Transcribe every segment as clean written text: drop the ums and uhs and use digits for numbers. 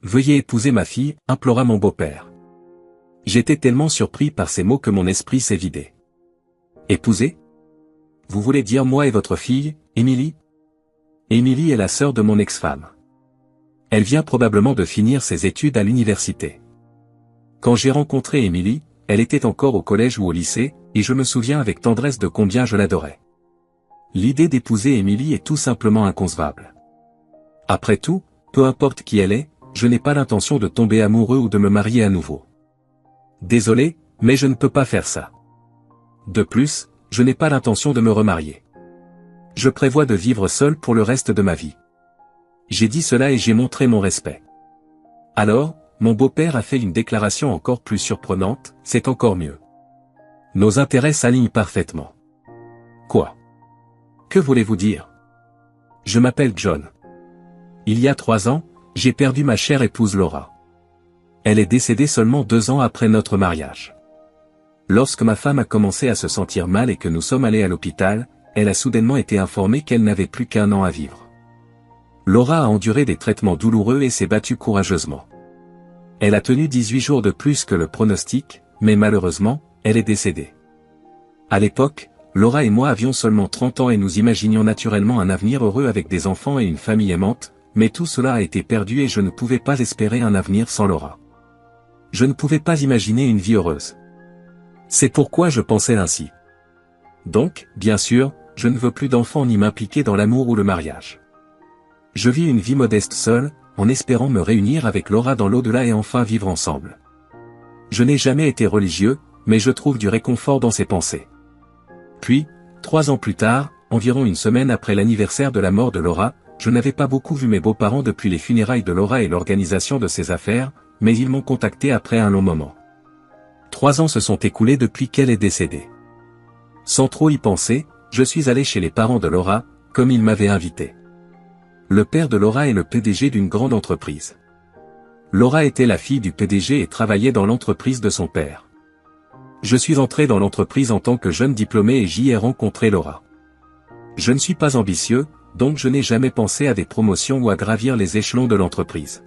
Veuillez épouser ma fille, implora mon beau-père. J'étais tellement surpris par ces mots que mon esprit s'est vidé. Épouser? Vous voulez dire moi et votre fille, Émilie? Émilie est la sœur de mon ex-femme. Elle vient probablement de finir ses études à l'université. Quand j'ai rencontré Émilie, elle était encore au collège ou au lycée, et je me souviens avec tendresse de combien je l'adorais. L'idée d'épouser Émilie est tout simplement inconcevable. Après tout, peu importe qui elle est, je n'ai pas l'intention de tomber amoureux ou de me marier à nouveau. Désolé, mais je ne peux pas faire ça. De plus, je n'ai pas l'intention de me remarier. Je prévois de vivre seul pour le reste de ma vie. J'ai dit cela et j'ai montré mon respect. Alors, mon beau-père a fait une déclaration encore plus surprenante, c'est encore mieux. Nos intérêts s'alignent parfaitement. Quoi? Que voulez-vous dire? Je m'appelle John. Il y a 3 ans, j'ai perdu ma chère épouse Laura. Elle est décédée seulement 2 ans après notre mariage. Lorsque ma femme a commencé à se sentir mal et que nous sommes allés à l'hôpital, elle a soudainement été informée qu'elle n'avait plus qu'1 an à vivre. Laura a enduré des traitements douloureux et s'est battue courageusement. Elle a tenu 18 jours de plus que le pronostic, mais malheureusement, elle est décédée. À l'époque, Laura et moi avions seulement 30 ans et nous imaginions naturellement un avenir heureux avec des enfants et une famille aimante, mais tout cela a été perdu et je ne pouvais pas espérer un avenir sans Laura. Je ne pouvais pas imaginer une vie heureuse. C'est pourquoi je pensais ainsi. Donc, bien sûr, je ne veux plus d'enfants ni m'impliquer dans l'amour ou le mariage. Je vis une vie modeste seule, en espérant me réunir avec Laura dans l'au-delà et enfin vivre ensemble. Je n'ai jamais été religieux, mais je trouve du réconfort dans ces pensées. Puis, 3 ans plus tard, environ une semaine après l'anniversaire de la mort de Laura, je n'avais pas beaucoup vu mes beaux-parents depuis les funérailles de Laura et l'organisation de ses affaires, mais ils m'ont contacté après un long moment. 3 ans se sont écoulés depuis qu'elle est décédée. Sans trop y penser, je suis allé chez les parents de Laura, comme ils m'avaient invité. Le père de Laura est le PDG d'une grande entreprise. Laura était la fille du PDG et travaillait dans l'entreprise de son père. Je suis entré dans l'entreprise en tant que jeune diplômé et j'y ai rencontré Laura. Je ne suis pas ambitieux, donc je n'ai jamais pensé à des promotions ou à gravir les échelons de l'entreprise.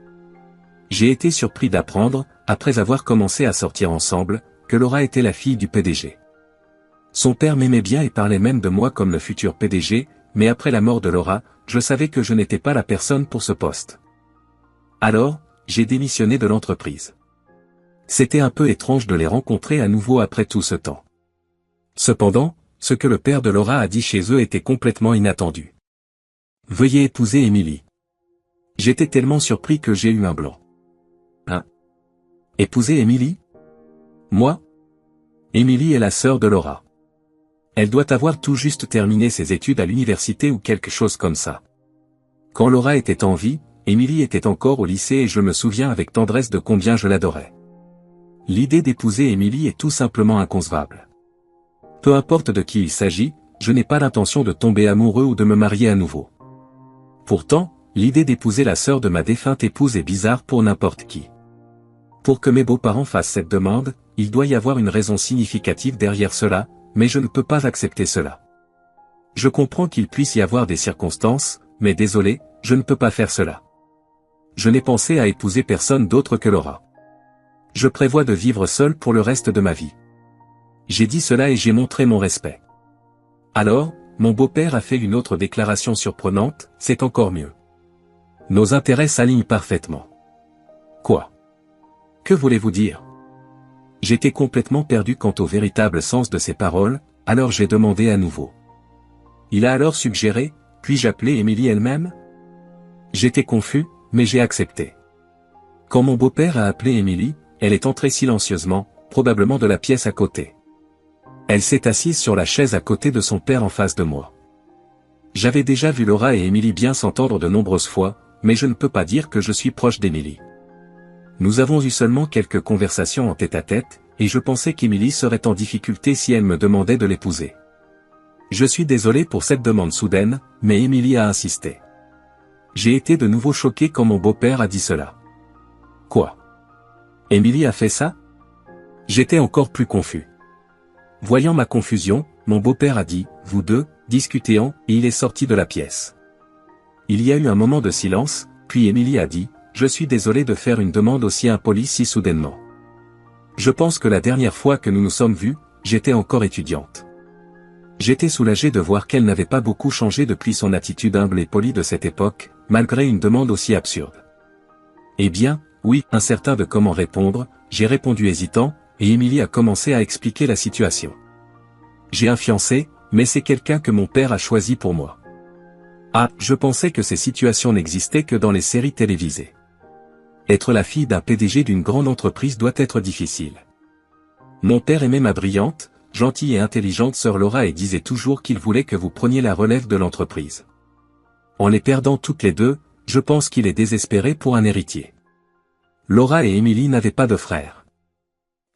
J'ai été surpris d'apprendre, après avoir commencé à sortir ensemble, que Laura était la fille du PDG. Son père m'aimait bien et parlait même de moi comme le futur PDG, mais après la mort de Laura, je savais que je n'étais pas la personne pour ce poste. Alors, j'ai démissionné de l'entreprise. C'était un peu étrange de les rencontrer à nouveau après tout ce temps. Cependant, ce que le père de Laura a dit chez eux était complètement inattendu. Veuillez épouser Émilie. J'étais tellement surpris que j'ai eu un blanc. Hein? Épouser Émilie? Moi? Émilie est la sœur de Laura. Elle doit avoir tout juste terminé ses études à l'université ou quelque chose comme ça. Quand Laura était en vie, Émilie était encore au lycée et je me souviens avec tendresse de combien je l'adorais. L'idée d'épouser Émilie est tout simplement inconcevable. Peu importe de qui il s'agit, je n'ai pas l'intention de tomber amoureux ou de me marier à nouveau. Pourtant, l'idée d'épouser la sœur de ma défunte épouse est bizarre pour n'importe qui. Pour que mes beaux-parents fassent cette demande, il doit y avoir une raison significative derrière cela, mais je ne peux pas accepter cela. Je comprends qu'il puisse y avoir des circonstances, mais désolé, je ne peux pas faire cela. Je n'ai pensé à épouser personne d'autre que Laura. Je prévois de vivre seul pour le reste de ma vie. J'ai dit cela et j'ai montré mon respect. Alors, mon beau-père a fait une autre déclaration surprenante, c'est encore mieux. Nos intérêts s'alignent parfaitement. Quoi? Que voulez-vous dire? J'étais complètement perdu quant au véritable sens de ces paroles, alors j'ai demandé à nouveau. Il a alors suggéré, puis-je appeler Émilie elle-même? J'étais confus, mais j'ai accepté. Quand mon beau-père a appelé Émilie, elle est entrée silencieusement, probablement de la pièce à côté. Elle s'est assise sur la chaise à côté de son père en face de moi. J'avais déjà vu Laura et Émilie bien s'entendre de nombreuses fois, mais je ne peux pas dire que je suis proche d'Émilie. Nous avons eu seulement quelques conversations en tête-à-tête, et je pensais qu'Émilie serait en difficulté si elle me demandait de l'épouser. Je suis désolé pour cette demande soudaine, mais Émilie a insisté. J'ai été de nouveau choqué quand mon beau-père a dit cela. Quoi? Émilie a fait ça? J'étais encore plus confus. Voyant ma confusion, mon beau-père a dit, « Vous deux, discutez-en » et il est sorti de la pièce. Il y a eu un moment de silence, puis Émilie a dit, « je suis désolé de faire une demande aussi impolie si soudainement. Je pense que la dernière fois que nous nous sommes vus, j'étais encore étudiante. J'étais soulagé de voir qu'elle n'avait pas beaucoup changé depuis son attitude humble et polie de cette époque, malgré une demande aussi absurde. Eh bien, oui, incertain de comment répondre, j'ai répondu hésitant, et Émilie a commencé à expliquer la situation. J'ai un fiancé, mais c'est quelqu'un que mon père a choisi pour moi. Ah, je pensais que ces situations n'existaient que dans les séries télévisées. Être la fille d'un PDG d'une grande entreprise doit être difficile. Mon père aimait ma brillante, gentille et intelligente sœur Laura et disait toujours qu'il voulait que vous preniez la relève de l'entreprise. En les perdant toutes les deux, je pense qu'il est désespéré pour un héritier. Laura et Émilie n'avaient pas de frères.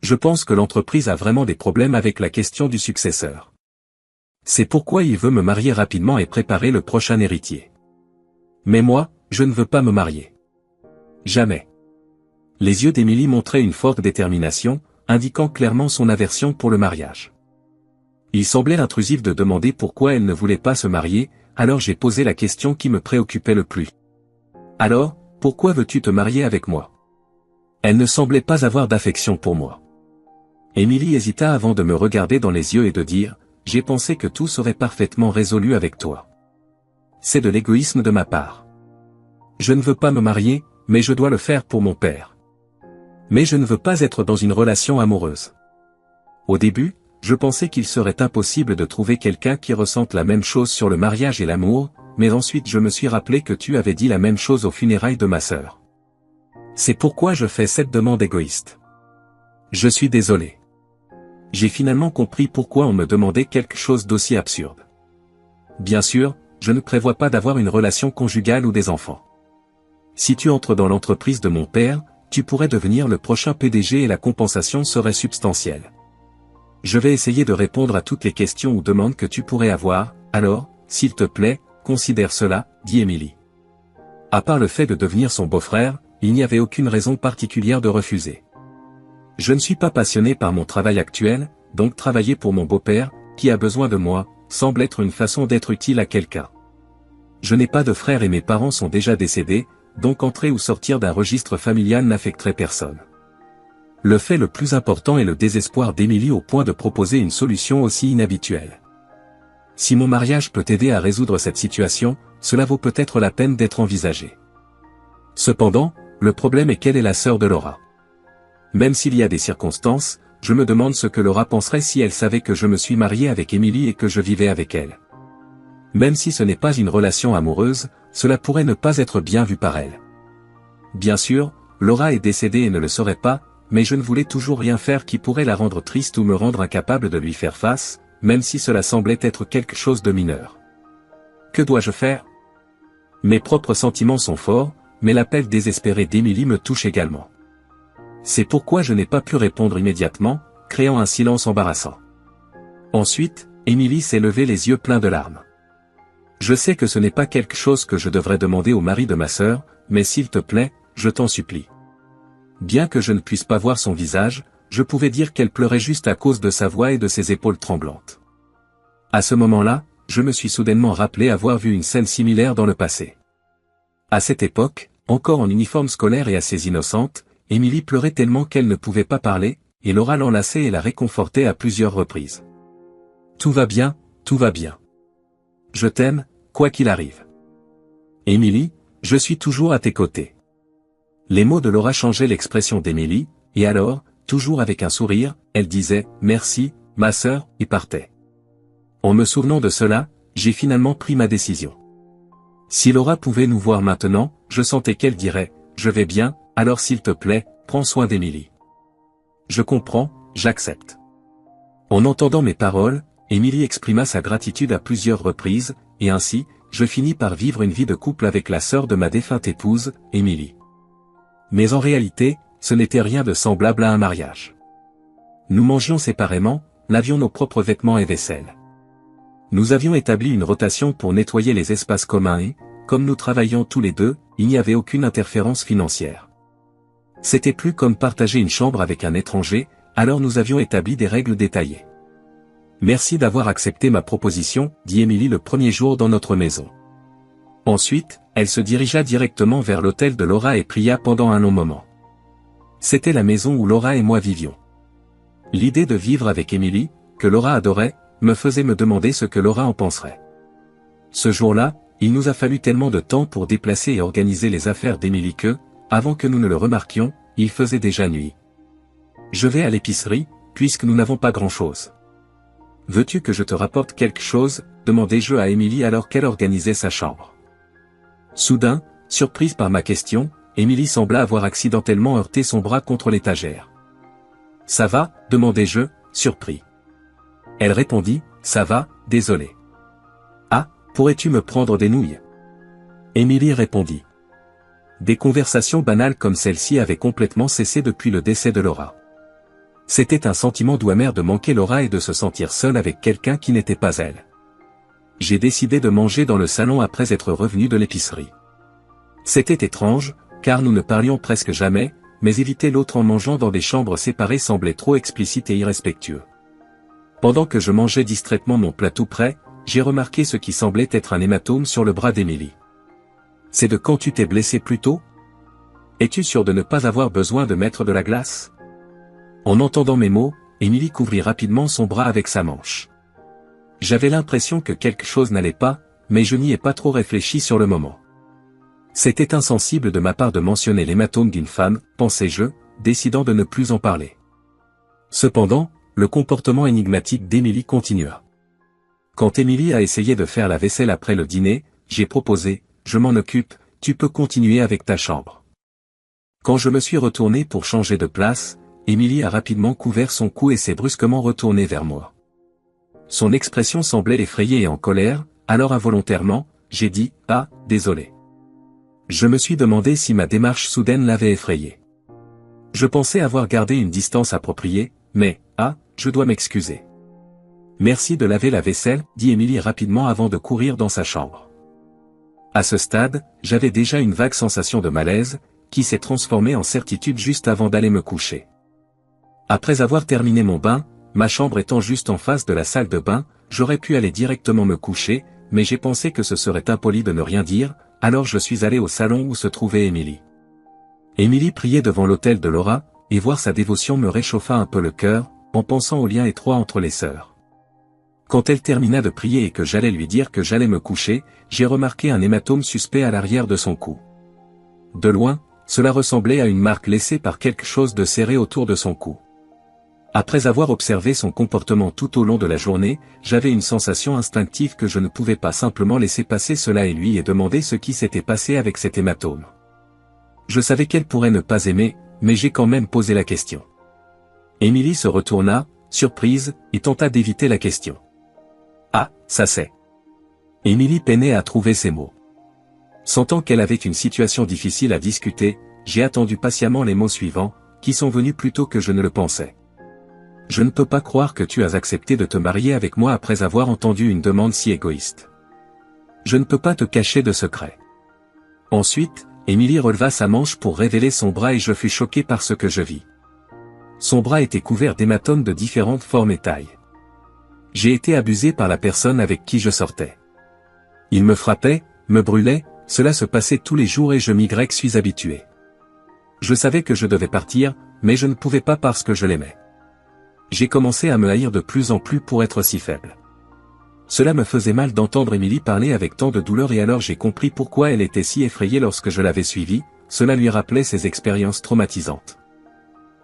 Je pense que l'entreprise a vraiment des problèmes avec la question du successeur. C'est pourquoi il veut me marier rapidement et préparer le prochain héritier. Mais moi, je ne veux pas me marier. Jamais. Les yeux d'Émilie montraient une forte détermination, indiquant clairement son aversion pour le mariage. Il semblait intrusif de demander pourquoi elle ne voulait pas se marier, alors j'ai posé la question qui me préoccupait le plus. Alors, pourquoi veux-tu te marier avec moi? Elle ne semblait pas avoir d'affection pour moi. Émilie hésita avant de me regarder dans les yeux et de dire, j'ai pensé que tout serait parfaitement résolu avec toi. C'est de l'égoïsme de ma part. Je ne veux pas me marier, mais je dois le faire pour mon père. Mais je ne veux pas être dans une relation amoureuse. Au début, je pensais qu'il serait impossible de trouver quelqu'un qui ressente la même chose sur le mariage et l'amour, mais ensuite je me suis rappelé que tu avais dit la même chose aux funérailles de ma sœur. C'est pourquoi je fais cette demande égoïste. Je suis désolé. J'ai finalement compris pourquoi on me demandait quelque chose d'aussi absurde. Bien sûr, je ne prévois pas d'avoir une relation conjugale ou des enfants. Si tu entres dans l'entreprise de mon père, tu pourrais devenir le prochain PDG et la compensation serait substantielle. Je vais essayer de répondre à toutes les questions ou demandes que tu pourrais avoir, alors, s'il te plaît, considère cela, dit Émilie. À part le fait de devenir son beau-frère, il n'y avait aucune raison particulière de refuser. Je ne suis pas passionné par mon travail actuel, donc travailler pour mon beau-père, qui a besoin de moi, semble être une façon d'être utile à quelqu'un. Je n'ai pas de frère et mes parents sont déjà décédés, donc entrer ou sortir d'un registre familial n'affecterait personne. Le fait le plus important est le désespoir d'Émilie au point de proposer une solution aussi inhabituelle. Si mon mariage peut aider à résoudre cette situation, cela vaut peut-être la peine d'être envisagé. Cependant, le problème est qu'elle est la sœur de Laura. Même s'il y a des circonstances, je me demande ce que Laura penserait si elle savait que je me suis marié avec Émilie et que je vivais avec elle. Même si ce n'est pas une relation amoureuse, cela pourrait ne pas être bien vu par elle. Bien sûr, Laura est décédée et ne le saurait pas, mais je ne voulais toujours rien faire qui pourrait la rendre triste ou me rendre incapable de lui faire face, même si cela semblait être quelque chose de mineur. Que dois-je faire? Mes propres sentiments sont forts, mais l'appel désespéré d'Émilie me touche également. C'est pourquoi je n'ai pas pu répondre immédiatement, créant un silence embarrassant. Ensuite, Émilie s'est levée les yeux pleins de larmes. Je sais que ce n'est pas quelque chose que je devrais demander au mari de ma sœur, mais s'il te plaît, je t'en supplie. Bien que je ne puisse pas voir son visage, je pouvais dire qu'elle pleurait juste à cause de sa voix et de ses épaules tremblantes. À ce moment-là, je me suis soudainement rappelé avoir vu une scène similaire dans le passé. À cette époque, encore en uniforme scolaire et assez innocente, Émilie pleurait tellement qu'elle ne pouvait pas parler, et Laura l'enlaçait et la réconfortait à plusieurs reprises. Tout va bien, tout va bien. Je t'aime, quoi qu'il arrive. Émilie, je suis toujours à tes côtés. Les mots de Laura changeaient l'expression d'Émilie, et alors, toujours avec un sourire, elle disait « Merci, ma sœur » et partait. En me souvenant de cela, j'ai finalement pris ma décision. Si Laura pouvait nous voir maintenant, je sentais qu'elle dirait « Je vais bien, alors s'il te plaît, prends soin d'Émilie. » Je comprends, j'accepte. En entendant mes paroles, Émilie exprima sa gratitude à plusieurs reprises, et ainsi, je finis par vivre une vie de couple avec la sœur de ma défunte épouse, Émilie. Mais en réalité, ce n'était rien de semblable à un mariage. Nous mangions séparément, n'avions nos propres vêtements et vaisselle. Nous avions établi une rotation pour nettoyer les espaces communs et, comme nous travaillions tous les deux, il n'y avait aucune interférence financière. C'était plus comme partager une chambre avec un étranger, alors nous avions établi des règles détaillées. Merci d'avoir accepté ma proposition, dit Émilie le premier jour dans notre maison. Ensuite, Elle se dirigea directement vers l'hôtel de Laura et pria pendant un long moment. C'était la maison où Laura et moi vivions. L'idée de vivre avec Emily, que Laura adorait, me faisait me demander ce que Laura en penserait. Ce jour-là, il nous a fallu tellement de temps pour déplacer et organiser les affaires d'Emily que, avant que nous ne le remarquions, il faisait déjà nuit. Je vais à l'épicerie, puisque nous n'avons pas grand-chose. Veux-tu que je te rapporte quelque chose, demandai-je à Emily alors qu'elle organisait sa chambre. Soudain, surprise par ma question, Emily sembla avoir accidentellement heurté son bras contre l'étagère. « Ça va ?» demandai-je, surpris. Elle répondit, « Ça va, désolé. »« Ah, pourrais-tu me prendre des nouilles ?» Emily répondit. Des conversations banales comme celle-ci avaient complètement cessé depuis le décès de Laura. C'était un sentiment doux amer de manquer Laura et de se sentir seul avec quelqu'un qui n'était pas elle. J'ai décidé de manger dans le salon après être revenu de l'épicerie. C'était étrange, car nous ne parlions presque jamais, mais éviter l'autre en mangeant dans des chambres séparées semblait trop explicite et irrespectueux. Pendant que je mangeais distraitement mon plat tout prêt, j'ai remarqué ce qui semblait être un hématome sur le bras d'Emily. « C'est de quand tu t'es blessé plus tôt ? Es-tu sûr de ne pas avoir besoin de mettre de la glace ?» En entendant mes mots, Emily couvrit rapidement son bras avec sa manche. J'avais l'impression que quelque chose n'allait pas, mais je n'y ai pas trop réfléchi sur le moment. C'était insensible de ma part de mentionner l'hématome d'une femme, pensais-je, décidant de ne plus en parler. Cependant, le comportement énigmatique d'Emily continua. Quand Emily a essayé de faire la vaisselle après le dîner, j'ai proposé, « Je m'en occupe, tu peux continuer avec ta chambre. » Quand je me suis retourné pour changer de place, Emily a rapidement couvert son cou et s'est brusquement retournée vers moi. Son expression semblait effrayée et en colère, alors involontairement, j'ai dit « Ah, désolé ». Je me suis demandé si ma démarche soudaine l'avait effrayée. Je pensais avoir gardé une distance appropriée, mais, ah, je dois m'excuser. Merci de laver la vaisselle, dit Emily rapidement avant de courir dans sa chambre. À ce stade, j'avais déjà une vague sensation de malaise, qui s'est transformée en certitude juste avant d'aller me coucher. Après avoir terminé mon bain, ma chambre étant juste en face de la salle de bain, j'aurais pu aller directement me coucher, mais j'ai pensé que ce serait impoli de ne rien dire, alors je suis allé au salon où se trouvait Emily. Emily priait devant l'autel de Laura, et voir sa dévotion me réchauffa un peu le cœur, en pensant au lien étroit entre les sœurs. Quand elle termina de prier et que j'allais lui dire que j'allais me coucher, j'ai remarqué un hématome suspect à l'arrière de son cou. De loin, cela ressemblait à une marque laissée par quelque chose de serré autour de son cou. Après avoir observé son comportement tout au long de la journée, j'avais une sensation instinctive que je ne pouvais pas simplement laisser passer cela et lui demander ce qui s'était passé avec cet hématome. Je savais qu'elle pourrait ne pas aimer, mais j'ai quand même posé la question. Emily se retourna, surprise, et tenta d'éviter la question. « Ah, ça c'est. » Emily peinait à trouver ses mots. Sentant qu'elle avait une situation difficile à discuter, j'ai attendu patiemment les mots suivants, qui sont venus plus tôt que je ne le pensais. Je ne peux pas croire que tu as accepté de te marier avec moi après avoir entendu une demande si égoïste. Je ne peux pas te cacher de secret. Ensuite, Emily releva sa manche pour révéler son bras et je fus choqué par ce que je vis. Son bras était couvert d'hématomes de différentes formes et tailles. J'ai été abusé par la personne avec qui je sortais. Il me frappait, me brûlait, cela se passait tous les jours et je suis habitué. Je savais que je devais partir, mais je ne pouvais pas parce que je l'aimais. J'ai commencé à me haïr de plus en plus pour être si faible. Cela me faisait mal d'entendre Emily parler avec tant de douleur et alors j'ai compris pourquoi elle était si effrayée lorsque je l'avais suivie, cela lui rappelait ses expériences traumatisantes.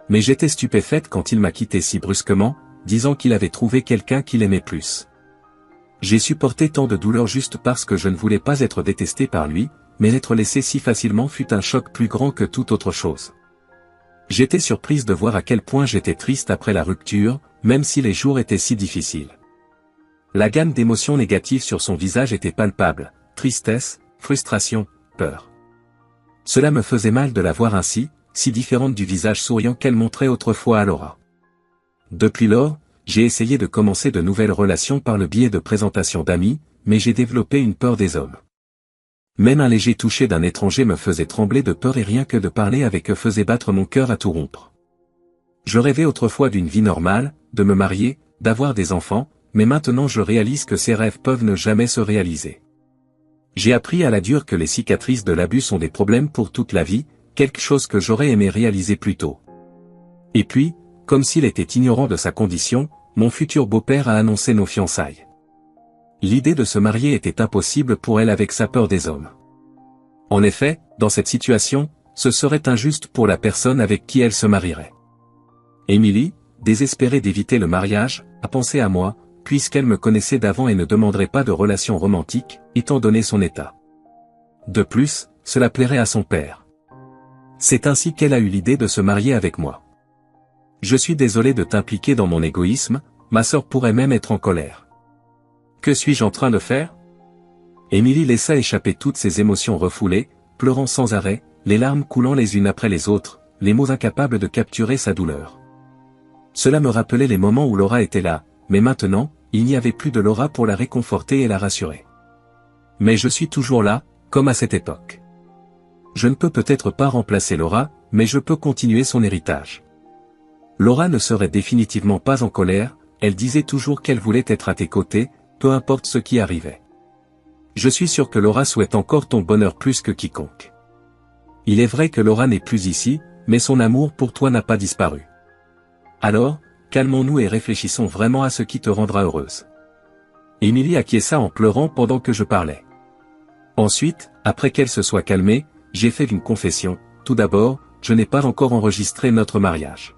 Mais j'étais stupéfaite quand il m'a quitté si brusquement, disant qu'il avait trouvé quelqu'un qu'il aimait plus. J'ai supporté tant de douleur juste parce que je ne voulais pas être détesté par lui, mais être laissé si facilement fut un choc plus grand que toute autre chose. J'étais surprise de voir à quel point j'étais triste après la rupture, même si les jours étaient si difficiles. La gamme d'émotions négatives sur son visage était palpable, tristesse, frustration, peur. Cela me faisait mal de la voir ainsi, si différente du visage souriant qu'elle montrait autrefois à Laura. Depuis lors, j'ai essayé de commencer de nouvelles relations par le biais de présentations d'amis, mais j'ai développé une peur des hommes. Même un léger toucher d'un étranger me faisait trembler de peur et rien que de parler avec eux faisait battre mon cœur à tout rompre. Je rêvais autrefois d'une vie normale, de me marier, d'avoir des enfants, mais maintenant je réalise que ces rêves peuvent ne jamais se réaliser. J'ai appris à la dure que les cicatrices de l'abus sont des problèmes pour toute la vie, quelque chose que j'aurais aimé réaliser plus tôt. Et puis, comme s'il était ignorant de sa condition, mon futur beau-père a annoncé nos fiançailles. L'idée de se marier était impossible pour elle avec sa peur des hommes. En effet, dans cette situation, ce serait injuste pour la personne avec qui elle se marierait. Émilie, désespérée d'éviter le mariage, a pensé à moi, puisqu'elle me connaissait d'avant et ne demanderait pas de relation romantique, étant donné son état. De plus, cela plairait à son père. C'est ainsi qu'elle a eu l'idée de se marier avec moi. Je suis désolé de t'impliquer dans mon égoïsme, ma sœur pourrait même être en colère. Que suis-je en train de faire? Émilie laissa échapper toutes ses émotions refoulées, pleurant sans arrêt, les larmes coulant les unes après les autres, les mots incapables de capturer sa douleur. Cela me rappelait les moments où Laura était là, mais maintenant, il n'y avait plus de Laura pour la réconforter et la rassurer. Mais je suis toujours là, comme à cette époque. Je ne peux peut-être pas remplacer Laura, mais je peux continuer son héritage. Laura ne serait définitivement pas en colère, elle disait toujours qu'elle voulait être à tes côtés, peu importe ce qui arrivait. Je suis sûr que Laura souhaite encore ton bonheur plus que quiconque. Il est vrai que Laura n'est plus ici, mais son amour pour toi n'a pas disparu. Alors, calmons-nous et réfléchissons vraiment à ce qui te rendra heureuse. Émilie acquiesça en pleurant pendant que je parlais. Ensuite, après qu'elle se soit calmée, j'ai fait une confession. Tout d'abord, je n'ai pas encore enregistré notre mariage.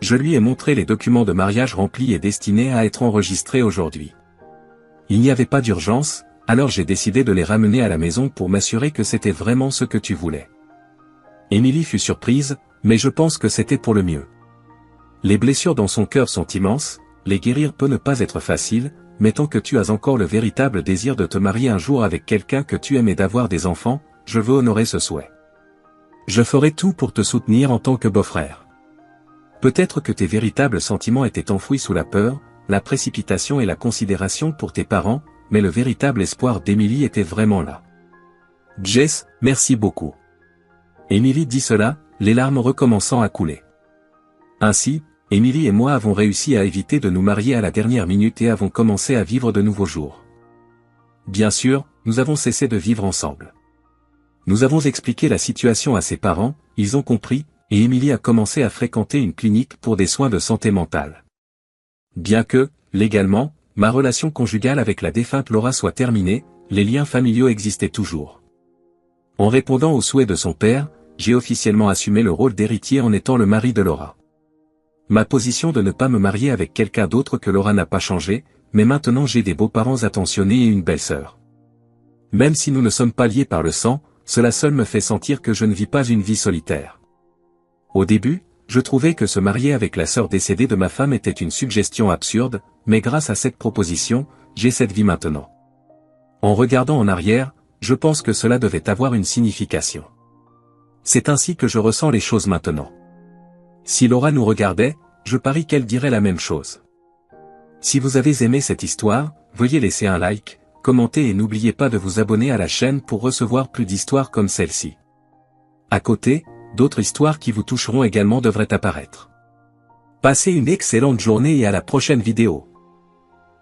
Je lui ai montré les documents de mariage remplis et destinés à être enregistrés aujourd'hui. Il n'y avait pas d'urgence, alors j'ai décidé de les ramener à la maison pour m'assurer que c'était vraiment ce que tu voulais. Émilie fut surprise, mais je pense que c'était pour le mieux. Les blessures dans son cœur sont immenses, les guérir peut ne pas être facile, mais tant que tu as encore le véritable désir de te marier un jour avec quelqu'un que tu aimes et d'avoir des enfants, je veux honorer ce souhait. Je ferai tout pour te soutenir en tant que beau-frère. Peut-être que tes véritables sentiments étaient enfouis sous la peur, la précipitation et la considération pour tes parents, mais le véritable espoir d'Émilie était vraiment là. Jess, merci beaucoup. Émilie dit cela, les larmes recommençant à couler. Ainsi, Émilie et moi avons réussi à éviter de nous marier à la dernière minute et avons commencé à vivre de nouveaux jours. Bien sûr, nous avons cessé de vivre ensemble. Nous avons expliqué la situation à ses parents, ils ont compris, et Émilie a commencé à fréquenter une clinique pour des soins de santé mentale. Bien que, légalement, ma relation conjugale avec la défunte Laura soit terminée, les liens familiaux existaient toujours. En répondant aux souhaits de son père, j'ai officiellement assumé le rôle d'héritier en étant le mari de Laura. Ma position de ne pas me marier avec quelqu'un d'autre que Laura n'a pas changé, mais maintenant j'ai des beaux-parents attentionnés et une belle-sœur. Même si nous ne sommes pas liés par le sang, cela seul me fait sentir que je ne vis pas une vie solitaire. Au début, je trouvais que se marier avec la sœur décédée de ma femme était une suggestion absurde, mais grâce à cette proposition, j'ai cette vie maintenant. En regardant en arrière, je pense que cela devait avoir une signification. C'est ainsi que je ressens les choses maintenant. Si Laura nous regardait, je parie qu'elle dirait la même chose. Si vous avez aimé cette histoire, veuillez laisser un like, commenter et n'oubliez pas de vous abonner à la chaîne pour recevoir plus d'histoires comme celle-ci. À côté, d'autres histoires qui vous toucheront également devraient apparaître. Passez une excellente journée et à la prochaine vidéo.